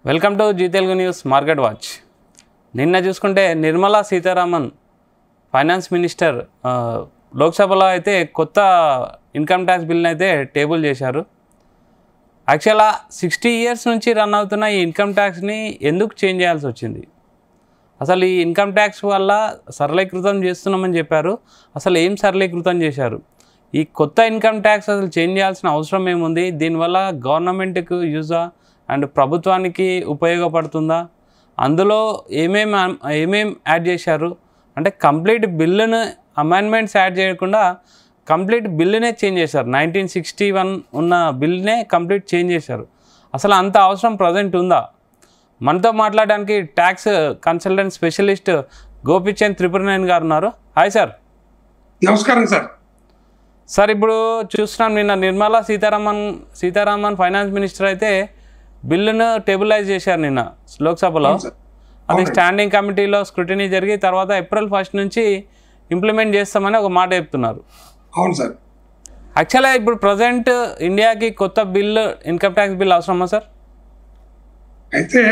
Welcome to Zee Telugu news market watch. నిన్న చూసుకుంటే Nirmala Sitharaman finance minister లోక్సభలో అయితే కొత్త ఇన్కమ్ ట్యాక్స్ బిల్ని అయితే టేబుల్ చేశారు. యాక్చువల్గా 60 years నుంచి రన్ అవుతున్న ఈ ఇన్కమ్ ట్యాక్స్ని ఎందుకు చేంజ్ చేయాల్సి వచ్చింది? అసలు ఈ ఇన్కమ్ ట్యాక్స్ వల్ల సరళీకృతం చేస్తున్నామని చెప్పారు. అసలు ఏం సరళీకృతం చేశారు? ఈ కొత్త ఇన్కమ్ ట్యాక్స్ అసలు చేంజ్ చేయాల్సిన అవసరం ఏముంది? దీనివల్ల గవర్నమెంట్కి యూజా అండ్ ప్రభుత్వానికి ఉపయోగపడుతుందా? అందులో ఏమేం యాడ్ చేశారు అంటే కంప్లీట్ బిల్లును అమెండ్మెంట్స్ యాడ్ చేయకుండా కంప్లీట్ బిల్లునే చేంజ్ చేశారు. 1961 ఉన్న బిల్లునే కంప్లీట్ చేంజ్ చేశారు. అసలు అంత అవసరం ప్రజెంట్ ఉందా? మనతో మాట్లాడడానికి tax consultant specialist Gopichand Tripuraneni గారు ఉన్నారు. Hi sir. నమస్కారం సార్. సార్, ఇప్పుడు చూస్తున్నాం నిన్న నిర్మలా సీతారామన్ ఫైనాన్స్ మినిస్టర్ అయితే బిల్లును టేబులైజ్ చేశారు నిన్న లోక్సభలో. అది స్టాండింగ్ కమిటీలో స్క్రూటినీ జరిగి తర్వాత April 1 నుంచి ఇంప్లిమెంట్ చేస్తామని ఒక మాట చెప్తున్నారు. అవును సార్. యాక్చువల్గా ఇప్పుడు ప్రజెంట్ ఇండియాకి కొత్త బిల్లు ఇన్కమ్ ట్యాక్స్ బిల్ అవసరమా సార్? అయితే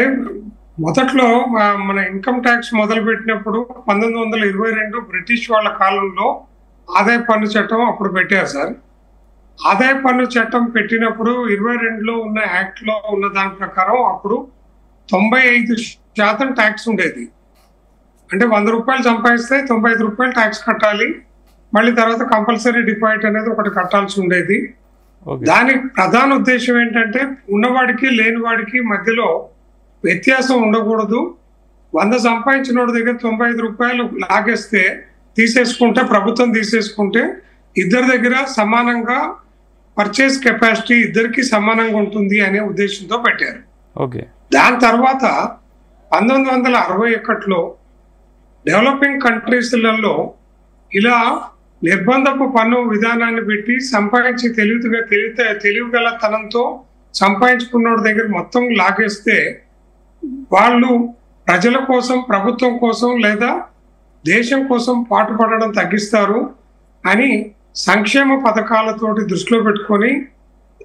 మొదట్లో మన ఇన్కమ్ ట్యాక్స్ మొదలు పెట్టినప్పుడు 1922 బ్రిటిష్ వాళ్ళ కాలంలో ఆదాయ పన్ను చట్టం అప్పుడు పెట్టారు సార్. ఆదాయ పన్ను చట్టం పెట్టినప్పుడు 22లో ఉన్న యాక్ట్లో ఉన్న దాని ప్రకారం అప్పుడు 95% ట్యాక్స్ ఉండేది. అంటే 100 రూపాయలు సంపాదిస్తే 95 రూపాయలు ట్యాక్స్ కట్టాలి. మళ్ళీ తర్వాత కంపల్సరీ డిపాజిట్ అనేది ఒకటి కట్టాల్సి ఉండేది. దాని ప్రధాన ఉద్దేశం ఏంటంటే ఉన్నవాడికి లేనివాడికి మధ్యలో వ్యత్యాసం ఉండకూడదు. 100 సంపాదించిన వాడి దగ్గర 95 రూపాయలు లాగేస్తే తీసేసుకుంటే ప్రభుత్వం తీసేసుకుంటే ఇద్దరి దగ్గర సమానంగా పర్చేస్ కెపాసిటీ ఇద్దరికి సమానంగా ఉంటుంది అనే ఉద్దేశంతో పెట్టారు. దాని తర్వాత 1961లో డెవలపింగ్ కంట్రీస్లలో ఇలా నిర్బంధపు పన్ను విధానాన్ని పెట్టి సంపాదించి తెలివిగలతనంతో సంపాదించుకున్న దగ్గర మొత్తం లాగేస్తే వాళ్ళు ప్రజల కోసం, ప్రభుత్వం కోసం లేదా దేశం కోసం పాటుపడడం తగ్గిస్తారు అని సంక్షేమ పథకాలతోటి దృష్టిలో పెట్టుకొని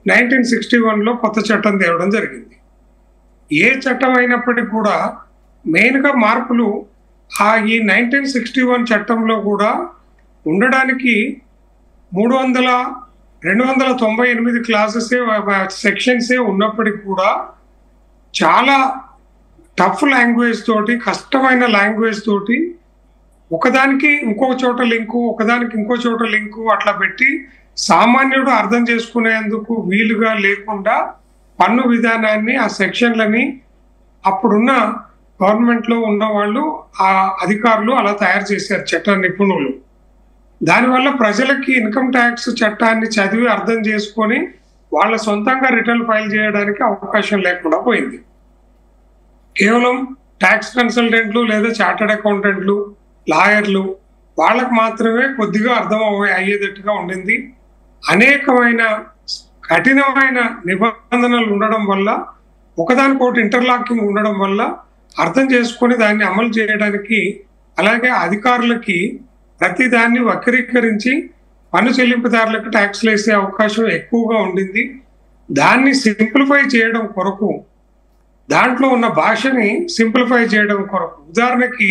1961లో కొత్త చట్టం తేవడం జరిగింది. ఏ చట్టం అయినప్పటికీ కూడా మెయిన్గా మార్పులు ఈ 1961 చట్టంలో కూడా ఉండడానికి 298 క్లాసెసే సెక్షన్సే ఉన్నప్పటికీ కూడా చాలా టఫ్ లాంగ్వేజ్ తోటి, కష్టమైన లాంగ్వేజ్ తోటి ఒకదానికి ఇంకో చోట లింకు, ఒకదానికి ఇంకో చోట లింకు అట్లా పెట్టి సామాన్యుడు అర్థం చేసుకునేందుకు వీలుగా లేకుండా పన్ను విధానాన్ని, ఆ సెక్షన్లని అప్పుడున్న గవర్నమెంట్లో ఉన్న వాళ్ళు, ఆ అధికారులు అలా తయారు చేశారు, చట్ట నిపుణులు. దానివల్ల ప్రజలకి ఇన్కమ్ ట్యాక్స్ చట్టాన్ని చదివి అర్థం చేసుకొని వాళ్ళ సొంతంగా రిటర్న్ ఫైల్ చేయడానికి అవకాశం లేకుండా పోయింది. కేవలం ట్యాక్స్ కన్సల్టెంట్లు లేదా చార్టర్డ్ అకౌంటెంట్లు, లాయర్లు వాళ్ళకు మాత్రమే కొద్దిగా అర్థం అయ్యేటట్టుగా ఉండింది. అనేకమైన కఠినమైన నిబంధనలు ఉండడం వల్ల, ఒకదానికొకటి ఇంటర్లాకింగ్ ఉండడం వల్ల అర్థం చేసుకొని దాన్ని అమలు చేయడానికి, అలాగే అధికారులకి ప్రతి దాన్ని వక్రీకరించి పన్ను చెల్లింపుదారులకు ట్యాక్స్లు వేసే అవకాశం ఎక్కువగా ఉండింది. దాన్ని సింప్లిఫై చేయడం కొరకు, దాంట్లో ఉన్న భాషని సింప్లిఫై చేయడం కొరకు, ఉదాహరణకి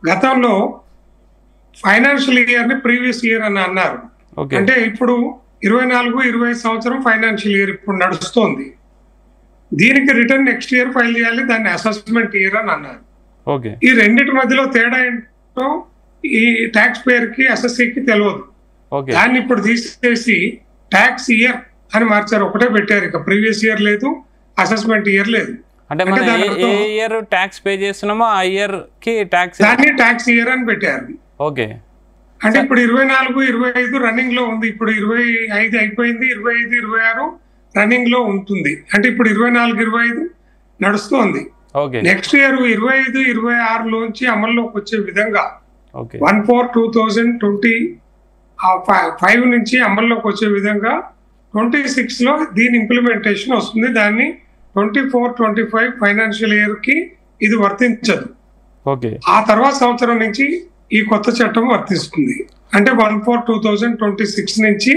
గతంలో ఫైనాన్షియల్ ఇయర్ని ప్రీవియస్ ఇయర్ అని అన్నారు. అంటే ఇప్పుడు 24-25 సంవత్సరం ఫైనాన్షియల్ ఇయర్ ఇప్పుడు నడుస్తోంది. దీనికి రిటర్న్ నెక్స్ట్ ఇయర్ ఫైల్ చేయాలి, దాన్ని అసెస్మెంట్ ఇయర్ అని అన్నారు. ఈ రెండింటి మధ్యలో తేడా ఏంటో ఈ ట్యాక్స్ పేయర్ కి, అసెస్సీకి తెలియదు. దాన్ని ఇప్పుడు తీసేసి ట్యాక్స్ ఇయర్ అని మార్చారు, ఒకటే పెట్టారు. ఇక ప్రీవియస్ ఇయర్ లేదు, అసెస్మెంట్ ఇయర్ లేదు. అంటే ఏ ఇయర్ ట్యాక్స్ పే చేస్తున్నామో ఆ ఇయర్ కి ట్యాక్స్, దాన్ని ట్యాక్స్ ఇయర్ అని పెట్టారు. అంటే ఇప్పుడు 24-25 రన్నింగ్ లో ఉంది. ఇప్పుడు 25 అయిపోయింది, 25-26 రన్నింగ్ లో ఉంటుంది. అంటే ఇప్పుడు 24-25 నడుస్తుంది. నెక్స్ట్ ఇయర్ 25-26 లోంచి అమల్లోకి వచ్చే విధంగా 1/4/2025 నుంచి అమల్లోకి వచ్చే విధంగా 26లో దీని ఇంప్లిమెంటేషన్ వస్తుంది. దాన్ని 24-25 ఫైనాన్షియల్ ఇయర్ కి ఇది వర్తించదు. ఆ తర్వాత సంవత్సరం నుంచి ఈ కొత్త చట్టం వర్తిస్తుంది. అంటే 1/4/2026 నుంచి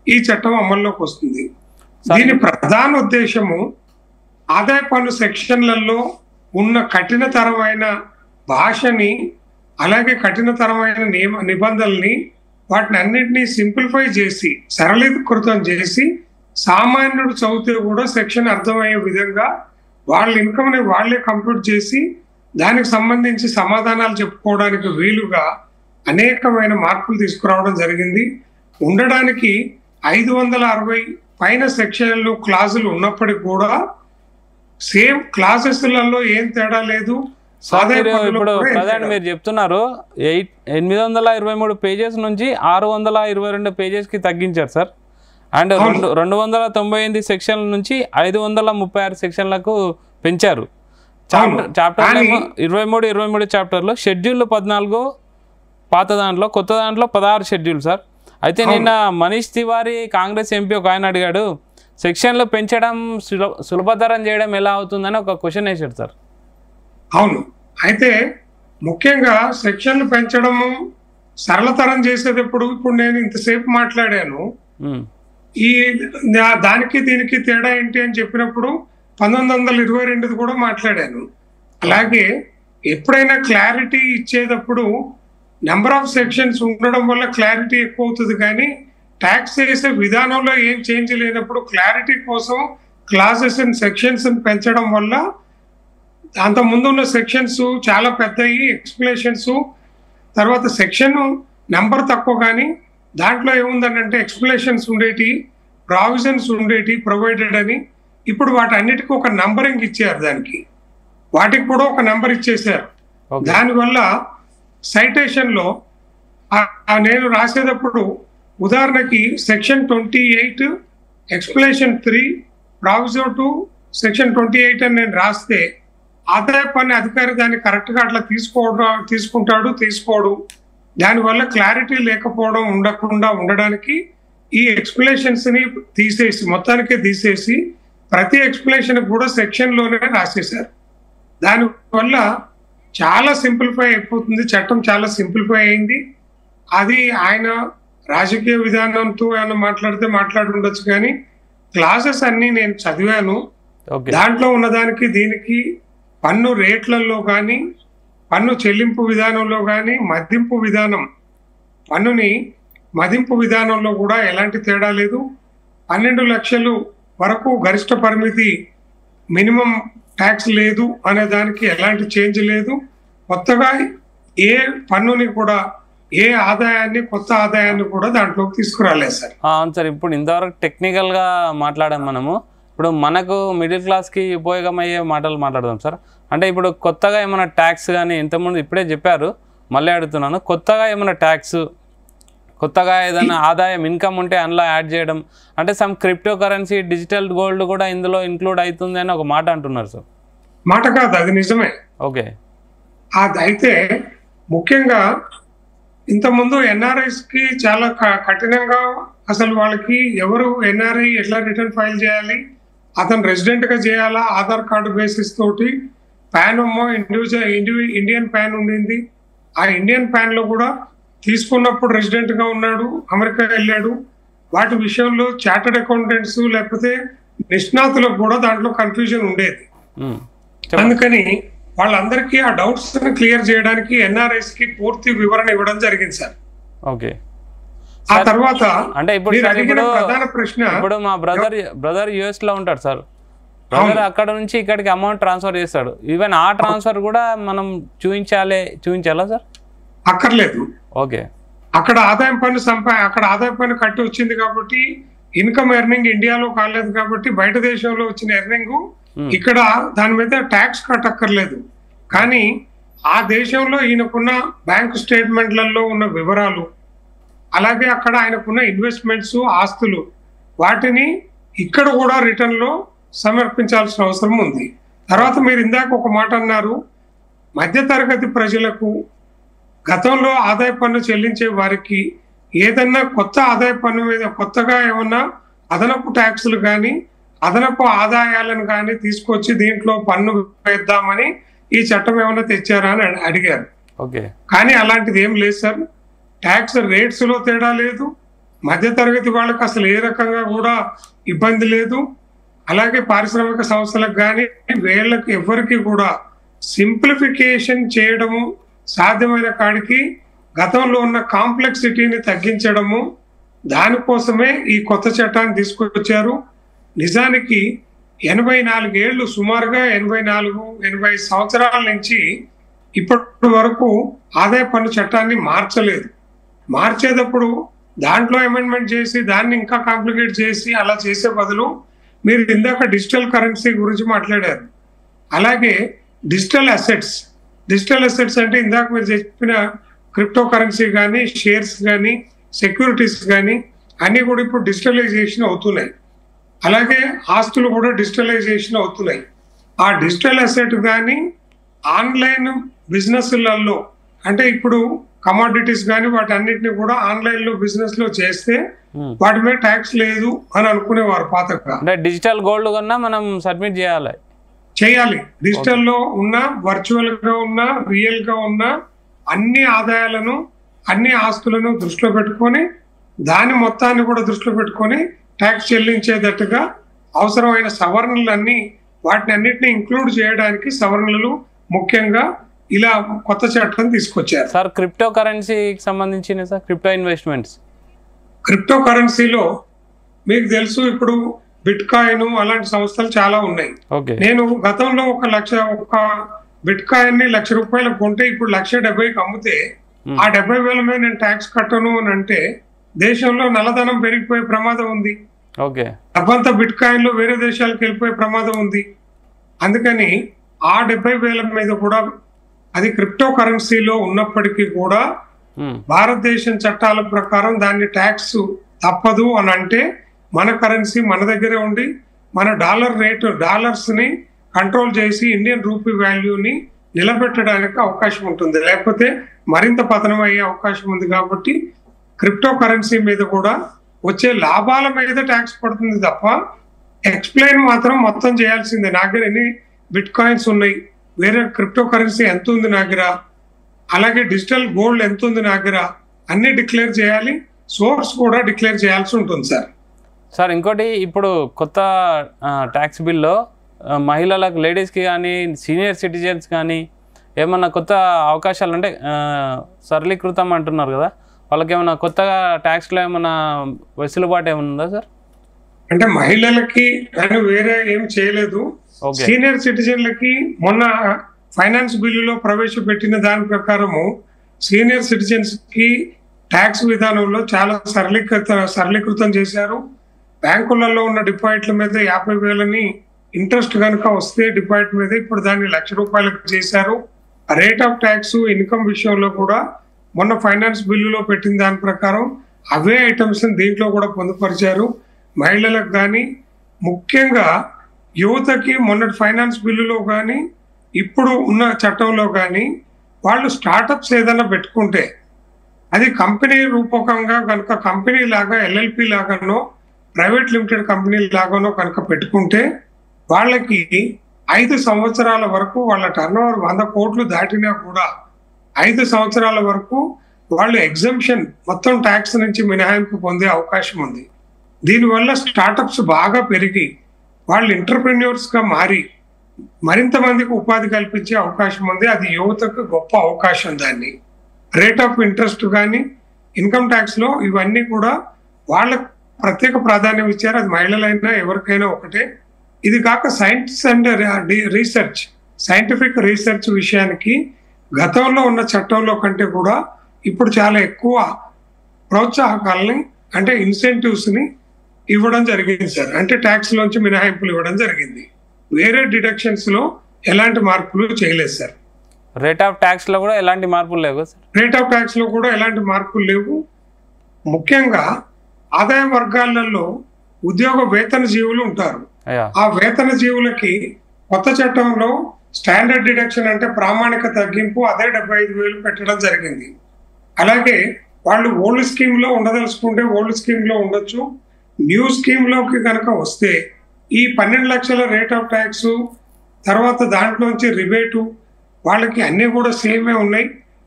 ఈ చట్టం అమల్లోకి వస్తుంది. దీని ప్రధాన ఉద్దేశము ఆదాయ పన్ను సెక్షన్లలో ఉన్న కఠినతరమైన భాషని అలాగే కఠినతరమైన నిబంధనల్ని వాటిని అన్నింటినీ సింప్లిఫై చేసి సరళీకృతం చేసి సామాన్యుడు చదివితే కూడా సెక్షన్ అర్థమయ్యే విధంగా వాళ్ళ ఇన్కమ్ని వాళ్ళే కంప్యూట్ చేసి దానికి సంబంధించి సమాధానాలు చెప్పుకోవడానికి వీలుగా అనేకమైన మార్పులు తీసుకురావడం జరిగింది. ఉండడానికి 560 పైన సెక్షన్లు క్లాజులు ఉన్నప్పటికీ కూడా సేమ్ క్లాసెస్లలో ఏం తేడా లేదు. ఇప్పుడు ప్రధాని మీరు చెప్తున్నారు 823 పేజెస్ నుంచి 622 పేజెస్కి తగ్గించారు సార్. అండ్ 298 సెక్షన్ల నుంచి 536 సెక్షన్లకు పెంచారు. చాప్టర్ 23 చాప్టర్లో షెడ్యూల్ 14 పాత దాంట్లో, కొత్త దాంట్లో 16 షెడ్యూల్ సార్. అయితే నిన్న మనీష్ తివారీ కాంగ్రెస్ ఎంపీ ఒక ఆయన అడిగాడు, సెక్షన్లు పెంచడం సులభతరం చేయడం ఎలా అవుతుందని ఒక క్వశ్చన్ వేసాడు సార్. అవును, అయితే ముఖ్యంగా సెక్షన్లు పెంచడము సరళతరం చేసేది ఇప్పుడు నేను ఇంతసేపు మాట్లాడాను. ఈ దానికి దీనికి తేడా ఏంటి అని చెప్పినప్పుడు 1922 కూడా మాట్లాడాను. అలాగే ఎప్పుడైనా క్లారిటీ ఇచ్చేటప్పుడు నెంబర్ ఆఫ్ సెక్షన్స్ ఉండడం వల్ల క్లారిటీ ఎక్కువ అవుతుంది, కానీ ట్యాక్స్ చేసే విధానంలో ఏం చేంజ్ లేనప్పుడు క్లారిటీ కోసం క్లాసెస్ అండ్ సెక్షన్స్ పెంచడం వల్ల అంత ముందు ఉన్న సెక్షన్స్ చాలా పెద్దవి, ఎక్స్ప్లెనేషన్స్ తర్వాత సెక్షన్ నెంబర్ తక్కువ, కానీ దాంట్లో ఏముందనంటే ఎక్స్ప్లెనేషన్స్ ఉండేటి, ప్రావిజన్స్ ఉండేటి ప్రొవైడెడ్ అని. ఇప్పుడు వాటన్నిటికీ ఒక నంబరింగ్ ఇచ్చారు, దానికి వాటికి కూడా ఒక నెంబర్ ఇచ్చేసారు. దానివల్ల సైటేషన్లో నేను రాసేటప్పుడు ఉదాహరణకి సెక్షన్ 28 ఎక్స్ప్లెనేషన్ 3 ప్రావిజో 2 సెక్షన్ 28 అని నేను రాస్తే ఆదాయ పన్ను అధికారి దాన్ని కరెక్ట్గా అట్లా తీసుకోడు. దానివల్ల క్లారిటీ లేకపోవడం ఉండకుండా ఉండడానికి ఈ ఎక్స్ప్లెనేషన్స్ని మొత్తానికే తీసేసి ప్రతి ఎక్స్ప్లెనేషన్ కూడా సెక్షన్లోనే రాసేశారు. దానివల్ల చాలా సింప్లిఫై అయిపోతుంది, చట్టం చాలా సింప్లిఫై అయింది. అది ఆయన రాజకీయ విధానంతో ఏమైనా మాట్లాడి ఉండొచ్చు, కానీ క్లాసెస్ అన్నీ నేను చదివాను. దాంట్లో ఉన్నదానికి దీనికి పన్ను రేట్లలో కానీ పన్ను చెల్లింపు విధానంలో కానీ మదింపు విధానంలో కూడా ఎలాంటి తేడా లేదు. 12 లక్షలు వరకు గరిష్ట పరిమితి మినిమం ట్యాక్స్ లేదు అనే దానికి ఎలాంటి చేంజ్ లేదు. కొత్తగా ఏ పన్నుని కూడా ఏ ఆదాయాన్ని కొత్త ఆదాయాన్ని కూడా దాంట్లోకి తీసుకురాలేదు సార్. అవును సార్, ఇప్పుడు ఇంతవరకు టెక్నికల్గా మాట్లాడాం మనము. ఇప్పుడు మనకు మిడిల్ క్లాస్కి ఉపయోగమయ్యే మాటలు మాట్లాడదాం సార్. అంటే ఇప్పుడు కొత్తగా ఏమైనా ట్యాక్స్ కానీ ఇంతకుముందు ఇప్పుడే చెప్పారు, మళ్ళీ అడుగుతున్నాను, కొత్తగా ఏమైనా ట్యాక్స్, కొత్తగా ఏదైనా ఆదాయం ఇన్కమ్ ఉంటే అందులో యాడ్ చేయడం, అంటే some crypto currency digital gold కూడా ఇందులో ఇంక్లూడ్ అవుతుంది అని ఒక మాట అంటున్నారు సార్. మాట కాదు, అది నిజమే. ఓకే, అదైతే ముఖ్యంగా ఇంతకుముందు ఎన్ఆర్ఐస్కి చాలా కఠినంగా అసలు వాళ్ళకి ఎవరు ఎన్ఆర్ఐ ఎట్లా రిటర్న్ ఫైల్ చేయాలి, అతను రెసిడెంట్గా చేయాలా, ఆధార్ కార్డు బేసిస్ తోటి, పాన్ ఏమో ఇండియన్ పాన్ ఉండింది. ఆ ఇండియన్ పాన్లో కూడా తీసుకున్నప్పుడు రెసిడెంట్గా ఉన్నాడు, అమెరికా వెళ్ళాడు. వాటి విషయంలో చార్టర్డ్ అకౌంటెంట్స్ లేకపోతే నిష్ణాతులకు కూడా దాంట్లో కన్ఫ్యూజన్ ఉండేది. అందుకని వాళ్ళందరికీ ఆ డౌట్స్ క్లియర్ చేయడానికి ఎన్ఆర్ఐస్ కి పూర్తి వివరణ ఇవ్వడం జరిగింది సార్. ఓకే, ఆ తర్వాత అంటే ఇప్పుడు ప్రధాన ప్రశ్న, ఇప్పుడు మా బ్రదర్ యుఎస్ లో ఉంటాడు సార్. బ్రదర్ అక్కడ నుంచి ఇక్కడికి అమౌంట్ ట్రాన్స్ఫర్ చేస్తాడు. ఈవెన్ ఆ ట్రాన్స్ఫర్ కూడా మనం చూపించాలా సార్? అక్కర్లేదు. ఓకే, అక్కడ ఆదాయం పన్ను కట్టి వచ్చింది కాబట్టి ఇన్కమ్ ఎర్నింగ్ ఇండియాలో కాలేదు కాబట్టి బయట దేశంలో వచ్చిన ఎర్నింగ్ ఇక్కడ దాని మీద ట్యాక్స్ కట్టక్కర్లేదు. కానీ ఆ దేశంలో ఈయనకున్న బ్యాంకు స్టేట్మెంట్లలో ఉన్న వివరాలు, అలాగే అక్కడ ఆయనకున్న ఇన్వెస్ట్మెంట్స్, ఆస్తులు, వాటిని ఇక్కడ కూడా రిటర్న్ లో సమర్పించాల్సిన అవసరం ఉంది. తర్వాత మీరు ఇందాక ఒక మాట అన్నారు, మధ్యతరగతి ప్రజలకు గతంలో ఆదాయ పన్ను చెల్లించే వారికి ఏదన్నా కొత్త ఆదాయ పన్ను మీద కొత్తగా ఏమన్నా అదనపు ట్యాక్సులు కానీ అదనపు ఆదాయాలను కానీ తీసుకొచ్చి దీంట్లో పన్ను వేద్దామని ఈ చట్టం ఏమైనా తెచ్చారా అని అడిగారు. కానీ అలాంటిది ఏం లేదు సార్. ట్యాక్స్ రేట్స్ లో తేడా లేదు, మధ్యతరగతి వాళ్ళకి అసలు ఏ రకంగా కూడా ఇబ్బంది లేదు. అలాగే పారిశ్రామిక సంస్థలకు కానీ వీళ్ళకి ఎవరికి కూడా సింప్లిఫికేషన్ చేయడము సాధ్యమైన కాడికి గతంలో ఉన్న కాంప్లెక్సిటీని తగ్గించడము, దానికోసమే ఈ కొత్త చట్టాన్ని తీసుకొచ్చారు. నిజానికి 84 ఏళ్ళు, సుమారుగా 84-85 సంవత్సరాల నుంచి ఇప్పటి వరకు ఆదాయ పన్ను చట్టాన్ని మార్చలేదు. మార్చేటప్పుడు దాంట్లో అమెండ్మెంట్ చేసి దాన్ని ఇంకా కాంప్లికేట్ చేసి అలా చేసే బదులు మీరు ఇందాక డిజిటల్ కరెన్సీ గురించి మాట్లాడారు. అలాగే డిజిటల్ అసెట్స్ అంటే ఇందాక మీరు చెప్పిన క్రిప్టో కరెన్సీ కానీ, షేర్స్ కానీ, సెక్యూరిటీస్ కానీ అన్నీ కూడా ఇప్పుడు డిజిటలైజేషన్ అవుతున్నాయి. అలాగే ఆస్తులు కూడా డిజిటలైజేషన్ అవుతున్నాయి. ఆ డిజిటల్ అసెట్ కానీ ఆన్లైన్ బిజినెస్లలో, అంటే ఇప్పుడు కమోడిటీస్ కానీ వాటి అన్నిటిని కూడా ఆన్లైన్ లో బిజినెస్ లో చేస్తే వాటి మీద ట్యాక్స్ లేదు అని అనుకునేవారు పాతగా. అంటే డిజిటల్ గోల్డ్ కన్నా మనం సబ్మిట్ చేయాలి. డిజిటల్ లో ఉన్న, వర్చువల్ గా ఉన్న, రియల్ గా ఉన్న అన్ని ఆదాయాలను, అన్ని ఆస్తులను దృష్టిలో పెట్టుకొని దాని మొత్తాన్ని కూడా దృష్టిలో పెట్టుకొని ట్యాక్స్ చెల్లించేటట్టుగా అవసరమైన సవరణలన్నీ వాటిని అన్నిటిని ఇంక్లూడ్ చేయడానికి సవరణలు ముఖ్యంగా ఇలా కొత్త చట్టం తీసుకొచ్చారు. సార్ క్రిప్టో కరెన్సీకి సంబంధించిన సార్ క్రిప్టో కరెన్సీలో మీకు తెలుసు ఇప్పుడు బిట్ కాయిన్ అలాంటి సంస్థలు చాలా ఉన్నాయి. నేను గతంలో ఒక బిట్ కాయిన్ ని ₹1,00,000 కొంటే ఇప్పుడు ₹1,70,000 అమ్మితే ఆ 70,000 మీద నేను ట్యాక్స్ కట్టను అని అంటే దేశంలో నల్లధనం పెరిగిపోయే ప్రమాదం ఉంది. డబ్బంతా బిట్ కాయిన్ లో వేరే దేశాలకు వెళ్ళిపోయే ప్రమాదం ఉంది. అందుకని ఆ 70,000 మీద కూడా అది క్రిప్టో కరెన్సీలో ఉన్నప్పటికీ కూడా భారతదేశం చట్టాల ప్రకారం దాన్ని ట్యాక్స్ తప్పదు అని అంటే మన కరెన్సీ మన దగ్గరే ఉండి మన డాలర్స్ ని కంట్రోల్ చేసి ఇండియన్ రూపీ వాల్యూని నిలబెట్టడానికి అవకాశం ఉంటుంది. లేకపోతే మరింత పతనం అయ్యే అవకాశం ఉంది. కాబట్టి క్రిప్టో కరెన్సీ మీద కూడా వచ్చే లాభాల మీద ట్యాక్స్ పడుతుంది తప్ప ఎక్స్ప్లెయిన్ మాత్రం మొత్తం చేయాల్సిందే. నా దగ్గర ఎన్ని బిట్ కాయిన్స్ ఉన్నాయి, వేరే క్రిప్టో కరెన్సీ ఎంత ఉంది నా దగ్గర, అలాగే డిజిటల్ గోల్డ్ ఎంత ఉంది నా దగ్గర, అన్ని డిక్లేర్ చేయాలి. సోర్స్ కూడా డిక్లేర్ చేయాల్సి ఉంటుంది సార్. ఇంకోటి ఇప్పుడు కొత్త ట్యాక్స్ బిల్లో మహిళలకు, లేడీస్కి కానీ, సీనియర్ సిటిజన్స్ కానీ ఏమన్నా కొత్త అవకాశాలు అంటే సరళీకృతం అంటున్నారు కదా, వాళ్ళకి ఏమన్నా కొత్తగా ట్యాక్స్లో ఏమన్నా వెసులుబాటు ఏమన్నా ఉందా సార్? అంటే మహిళలకి కానీ వేరే ఏం చేయలేదు. సీనియర్ సిటిజన్లకి మొన్న ఫైనాన్స్ బిల్లులో ప్రవేశపెట్టిన దాని ప్రకారము సీనియర్ సిటిజన్స్ కి ట్యాక్స్ విధానంలో చాలా సరళీకృతం చేశారు. బ్యాంకులలో ఉన్న డిపాజిట్ల మీద 50,000 ఇంట్రెస్ట్ కనుక వస్తే డిపాజిట్ మీద ఇప్పుడు దాన్ని ₹1,00,000 చేశారు. రేట్ ఆఫ్ ట్యాక్స్ ఇన్కమ్ విషయంలో కూడా మొన్న ఫైనాన్స్ బిల్లులో పెట్టిన దాని ప్రకారం అవే ఐటమ్స్ దీంట్లో కూడా పొందుపరిచారు. మహిళలకు కానీ, ముఖ్యంగా యువతకి మొన్నటి ఫైనాన్స్ బిల్లులో కానీ ఇప్పుడు ఉన్న చట్టంలో కానీ వాళ్ళు స్టార్టప్స్ ఏదైనా పెట్టుకుంటే అది కంపెనీ రూపకంగా కనుక కంపెనీ లాగా ఎల్ఎల్పి లాగానో ప్రైవేట్ లిమిటెడ్ కంపెనీ లాగానో కనుక పెట్టుకుంటే వాళ్ళకి 5 సంవత్సరాల వరకు వాళ్ళ టర్నోవర్ 100 కోట్లు దాటినా కూడా 5 సంవత్సరాల వరకు వాళ్ళు ఎగ్జంప్షన్ మొత్తం ట్యాక్స్ నుంచి మినహాయింపు పొందే అవకాశం ఉంది. దీనివల్ల స్టార్టప్స్ బాగా పెరిగి వాళ్ళు ఎంటర్‌ప్రెన్యూర్స్ గా మారి మరింత మందికి ఉపాధి కల్పించే అవకాశం ఉంది. అది యువతకు గొప్ప అవకాశం. దాన్ని రేట్ ఆఫ్ ఇంట్రెస్ట్ కానీ, ఇన్కమ్ ట్యాక్స్ లో ఇవన్నీ కూడా వాళ్ళకు ప్రత్యేక ప్రాధాన్యం ఇచ్చారు. అది మహిళలైనా ఎవరికైనా ఒకటే. ఇది కాక science and research, scientific research విషయానికి గతంలో ఉన్న చట్టంలో కంటే కూడా ఇప్పుడు చాలా ఎక్కువ ప్రోత్సాహకాలని అంటే ఇన్సెంటివ్స్ ని ఇవ్వడం జరిగింది సార్. అంటే ట్యాక్స్ లోంచి మినహాయింపులు ఇవ్వడం జరిగింది. వేరే డిడక్షన్స్ లో ఎలాంటి మార్పులు చేయలేదు సార్. రేట్ ఆఫ్ ట్యాక్స్ లో కూడా ఎలాంటి మార్పులు లేవు సార్. రేట్ ఆఫ్ ట్యాక్స్ లో కూడా ఎలాంటి మార్పులు లేవు. ముఖ్యంగా ఆదాయ వర్గాలలో ఉద్యోగ వేతన జీవులు ఉంటారు. ఆ వేతన జీవులకి కొత్త చట్టంలో స్టాండర్డ్ డిడక్షన్ అంటే ప్రామాణిక తగ్గింపు అదే 75,000 పెట్టడం జరిగింది. అలాగే వాళ్ళు ఓల్డ్ స్కీమ్ లో ఉండదలుచుకుంటే ఓల్డ్ స్కీమ్ లో ఉండొచ్చు. న్యూ స్కీమ్ లోకి కనుక వస్తే ఈ 12 లక్షల రేట్ ఆఫ్ ట్యాక్స్ తర్వాత దాంట్లోంచి రిబేటు వాళ్ళకి అన్ని కూడా సేమే ఉన్నాయి.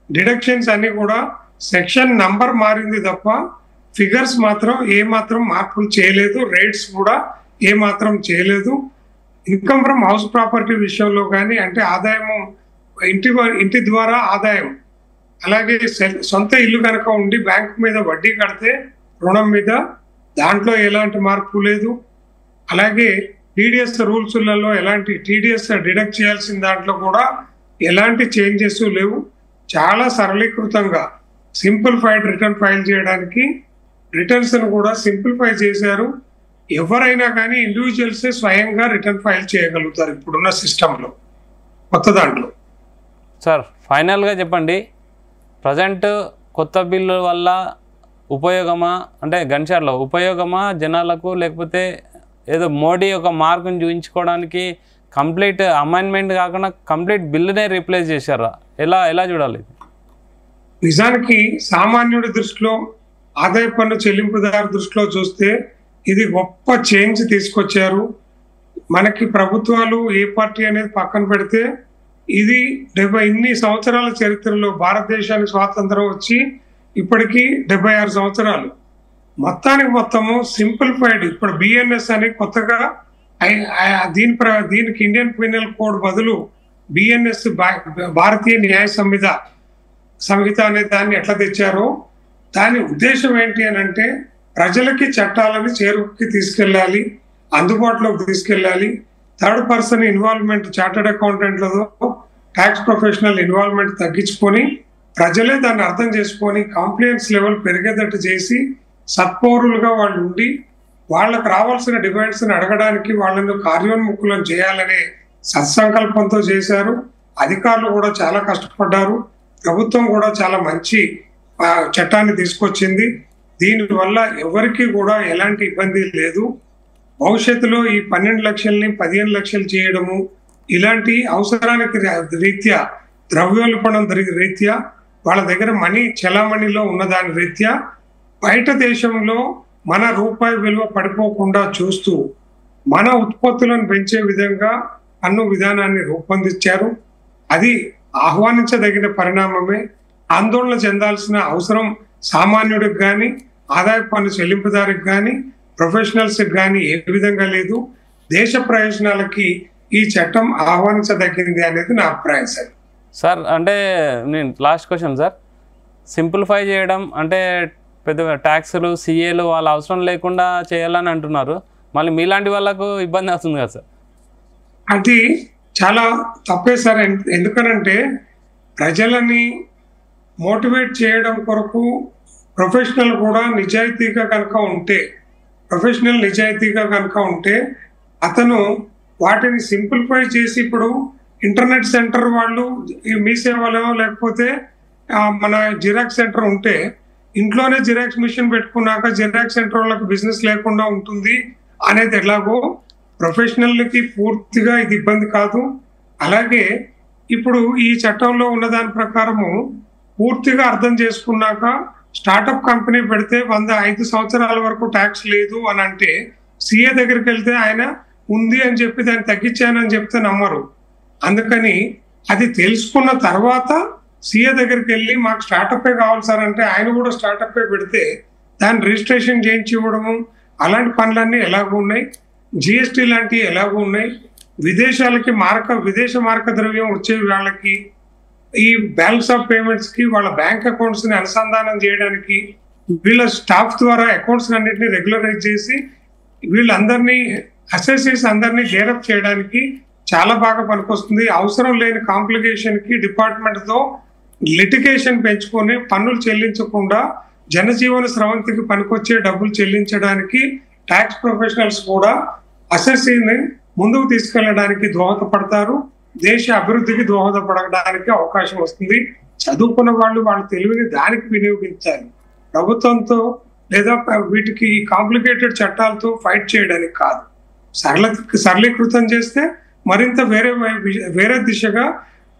డిడక్షన్స్ అన్ని కూడా సెక్షన్ నంబర్ మారింది తప్ప ఫిగర్స్ మాత్రం ఏ మాత్రం మార్పులు చేయలేదు. రేట్స్ కూడా ఏమాత్రం చేయలేదు. ఇన్కమ్ ఫ్రమ్ హౌస్ ప్రాపర్టీ విషయంలో కానీ, అంటే ఆదాయము ఇంటి ద్వారా ఆదాయం, అలాగే సొంత ఇల్లు కనుక ఉండి బ్యాంకు మీద వడ్డీ కడితే రుణం మీద, దాంట్లో ఎలాంటి మార్పు లేదు. అలాగే టీడీఎస్ రూల్స్లలో ఎలాంటి టీడీఎస్ డిడక్ట్ చేయాల్సిన దాంట్లో కూడా ఎలాంటి చేంజెస్ లేవు. చాలా సరళీకృతంగా సింప్లిఫైడ్ రిటర్న్ ఫైల్ చేయడానికి రిటర్న్స్ కూడా సింప్లిఫై చేశారు. ఎవరైనా కానీ ఇండివిజువల్సే స్వయంగా రిటర్న్ ఫైల్ చేయగలుగుతారు ఇప్పుడున్న సిస్టంలో, కొత్త దాంట్లో. సార్ ఫైనల్గా చెప్పండి, ప్రజెంట్ కొత్త బిల్లు వల్ల ఉపయోగమా, అంటే గన్షాట్లో ఉపయోగమా జనాలకు, లేకపోతే ఏదో మోడీ ఒక మార్కుని చూపించుకోవడానికి కంప్లీట్ అమెండ్మెంట్ కాకుండా కంప్లీట్ బిల్లునే రీప్లేస్ చేశారా? ఎలా చూడాలి? నిజానికి సామాన్యుడి దృష్టిలో, ఆదాయ పన్ను చెల్లింపుదారు దృష్టిలో చూస్తే ఇది గొప్ప చేంజ్ తీసుకొచ్చారు. మనకి ప్రభుత్వాలు ఏ పార్టీ అనేది పక్కన పెడితే, ఇది ఇన్ని సంవత్సరాల చరిత్రలో భారతదేశానికి స్వాతంత్రం వచ్చి ఇప్పటికీ 76 సంవత్సరాలు, మొత్తానికి మొత్తము సింప్లిఫైడ్. ఇప్పుడు బిఎన్ఎస్ అని కొత్తగా దీనికి ఇండియన్ పీనల్ కోడ్ బదులు బిఎన్ఎస్, భారతీయ న్యాయ సంహిత అనే దాన్ని ఎట్లా తెచ్చారో, దాని ఉద్దేశం ఏంటి అని అంటే ప్రజలకి చట్టాలను చేరువకి తీసుకెళ్ళాలి, అందుబాటులోకి తీసుకెళ్ళాలి. థర్డ్ పర్సన్ ఇన్వాల్వ్మెంట్, చార్టర్డ్ అకౌంటెంట్లతో ట్యాక్స్ ప్రొఫెషనల్ ఇన్వాల్వ్మెంట్ తగ్గించుకొని ప్రజలే దాన్ని అర్థం చేసుకొని కాంప్లియన్స్ లెవెల్ పెరిగేటట్టు చేసి సత్పౌరులుగా వాళ్ళు ఉండి వాళ్ళకు రావాల్సిన డిమాండ్స్ని అడగడానికి వాళ్ళను కార్యోన్ముఖులను చేయాలనే సత్సంకల్పంతో చేశారు. అధికారులు కూడా చాలా కష్టపడ్డారు. ప్రభుత్వం కూడా చాలా మంచి చట్టాన్ని తీసుకొచ్చింది. దీనివల్ల ఎవరికి కూడా ఎలాంటి ఇబ్బంది లేదు. భవిష్యత్తులో ఈ 12 లక్షల్ని 15 లక్షలు చేయడము, ఇలాంటి అవసరానికి రీత్యా, ద్రవ్యోల్బణం రీత్యా, వాళ్ళ దగ్గర మనీ చలామణిలో ఉన్న దాని రీత్యా బయట దేశంలో మన రూపాయి విలువ పడిపోకుండా చూస్తూ మన ఉత్పత్తులను పెంచే విధంగా పన్ను విధానాన్ని రూపొందించారు. అది ఆహ్వానించదగిన పరిణామమే. ఆందోళన చెందాల్సిన అవసరం సామాన్యుడికి కానీ, ఆదాయ పన్ను చెల్లింపుదారికి కానీ, ప్రొఫెషనల్స్కి కానీ ఏ విధంగా లేదు. దేశ ప్రయోజనాలకి ఈ చట్టం ఆహ్వానించదగింది అనేది నా అభిప్రాయం సార్. సార్ అంటే నేను లాస్ట్ క్వశ్చన్ సార్, సింప్లిఫై చేయడం అంటే పెద్ద ట్యాక్సులు, సిఏలు వాళ్ళ అవసరం లేకుండా చేయాలని అంటున్నారు. మళ్ళీ మీలాంటి వాళ్ళకు ఇబ్బంది అవుతుంది కదా సార్? అది చాలా తప్పే సార్. ఎందుకనంటే ప్రజలని మోటివేట్ చేయడం కొరకు ప్రొఫెషనల్ కూడా నిజాయితీగా కనుక ఉంటే అతను వాటిని సింప్లిఫై చేసి, ఇప్పుడు ఇంటర్నెట్ సెంటర్ వాళ్ళు, మీ సేవలో లేకపోతే మన జిరాక్స్ సెంటర్ ఉంటే ఇంట్లోనే జిరాక్స్ మిషన్ పెట్టుకున్నాక జిరాక్స్ సెంటర్ వాళ్ళకి బిజినెస్ లేకుండా ఉంటుంది అనేది ఎలాగో ప్రొఫెషనల్కి పూర్తిగా ఇది ఇబ్బంది కాదు. అలాగే ఇప్పుడు ఈ చట్టంలో ఉన్న దాని ప్రకారము పూర్తిగా అర్థం చేసుకున్నాక స్టార్టప్ కంపెనీ పెడితే 5 సంవత్సరాల వరకు ట్యాక్స్ లేదు అని అంటే, సిఏ దగ్గరికి వెళ్తే ఆయన ఉంది అని చెప్పి దాన్ని తగ్గించానని చెప్తే నమ్మరు. అందుకని అది తెలుసుకున్న తర్వాత సిఏ దగ్గరికి వెళ్ళి మాకు స్టార్టప్పే కావాలి సార్ అంటే ఆయన కూడా స్టార్టప్పే పెడితే దాన్ని రిజిస్ట్రేషన్ చేయించి ఇవ్వడము, అలాంటి పనులన్నీ ఎలాగూ ఉన్నాయి. జిఎస్టీ లాంటివి ఎలాగూ ఉన్నాయి. విదేశాలకి విదేశ మార్క ద్రవ్యం వచ్చే వాళ్ళకి ఈ బ్యాలెన్స్ ఆఫ్ పేమెంట్స్ కి వాళ్ళ బ్యాంక్ అకౌంట్స్ ని అనుసంధానం చేయడానికి వీళ్ళ స్టాఫ్ ద్వారా అకౌంట్స్ అన్నింటినీ రెగ్యులరైజ్ చేసి వీళ్ళందరినీ అసెసరీస్ అందరినీ గేరప్ చేయడానికి చాలా బాగా పనికొస్తుంది. అవసరం లేని కాంప్లికేషన్ కి డిపార్ట్మెంట్ తో లిటిగేషన్ పెంచుకొని పన్నులు చెల్లించకుండా జనజీవన స్రవంతికి పనికొచ్చే డబ్బులు చెల్లించడానికి ట్యాక్స్ ప్రొఫెషనల్స్ కూడా అసెసరీని ముందుకు తీసుకెళ్లడానికి దోహదపడతారు. దేశ అభివృద్ధికి దోహదపడడానికి అవకాశం వస్తుంది. చదువుకున్న వాళ్ళు వాళ్ళ తెలివిని దానికి వినియోగించాలి. ప్రభుత్వంతో లేదా వీటికి కాంప్లికేటెడ్ చట్టాలతో ఫైట్ చేయడానికి కాదు. సరళీకృతం చేస్తే మరింత వేరే దిశగా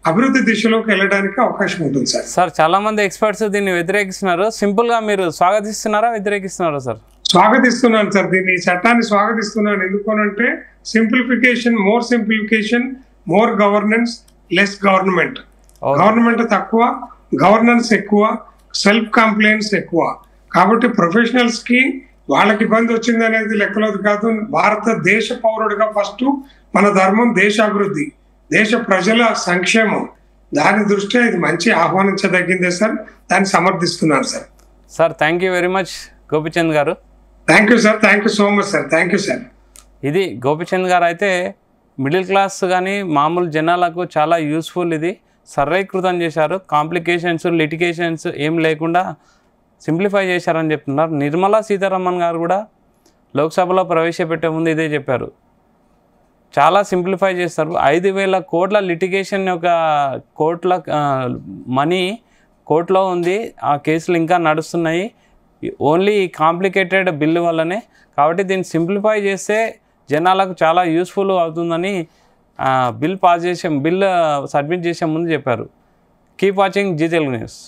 అభివృద్ధి దిశలోకి వెళ్ళడానికి అవకాశం ఉంటుంది సార్. సార్ చాలా మంది ఎక్స్పర్ట్స్ దీన్ని వ్యతిరేకిస్తున్నారు. సింపుల్ గా మీరు స్వాగతిస్తున్నారా, వ్యతిరేకిస్తున్నారా సార్? స్వాగతిస్తున్నాను సార్. దీన్ని చట్టాన్ని స్వాగతిస్తున్నాను. ఎందుకనంటే simplification, more governance, less government. Government తక్కువ, గవర్నెన్స్ ఎక్కువ, సెల్ఫ్ కంప్లైంట్స్ ఎక్కువ. కాబట్టి ప్రొఫెషనల్స్ కి వాళ్ళకి ఇబ్బంది వచ్చింది అనేది లెక్కలోది కాదు. భారతదేశ పౌరుడిగా ఫస్ట్ మన ధర్మం దేశ అభివృద్ధి, దేశ ప్రజల సంక్షేమం, దాని దృష్ట్యా ఇది మంచి ఆహ్వానించదగ్గిందే సార్. దాన్ని సమర్థిస్తున్నాను sir. Sir thank you very much Gopichand garu. Thank you sir. Thank you so much sir. Thank you sir. ఇది గోపిచంద్ గారు అయితే మిడిల్ క్లాస్ కానీ మామూలు జనాలకు చాలా యూస్ఫుల్, ఇది సరళీకృతం చేశారు. కాంప్లికేషన్స్ లిటిగేషన్స్ ఏం లేకుండా సింప్లిఫై చేశారని చెప్తున్నారు. నిర్మలా సీతారామన్ గారు కూడా లోక్సభలో ప్రవేశపెట్టే ముందు ఇదే చెప్పారు, చాలా సింప్లిఫై చేస్తారు. 5,000 కోట్ల లిటిగేషన్ యొక్క కోట్ల మనీ కోర్టులో ఉంది, ఆ కేసులు ఇంకా నడుస్తున్నాయి ఓన్లీ కాంప్లికేటెడ్ బిల్లు వల్లనే. కాబట్టి దీన్ని సింప్లిఫై చేస్తే జనాలకు చాలా యూస్ఫుల్ అవుతుందని బిల్ సబ్మిట్ చేసే ముందు చెప్పారు. Keep watching Zee Telugu news.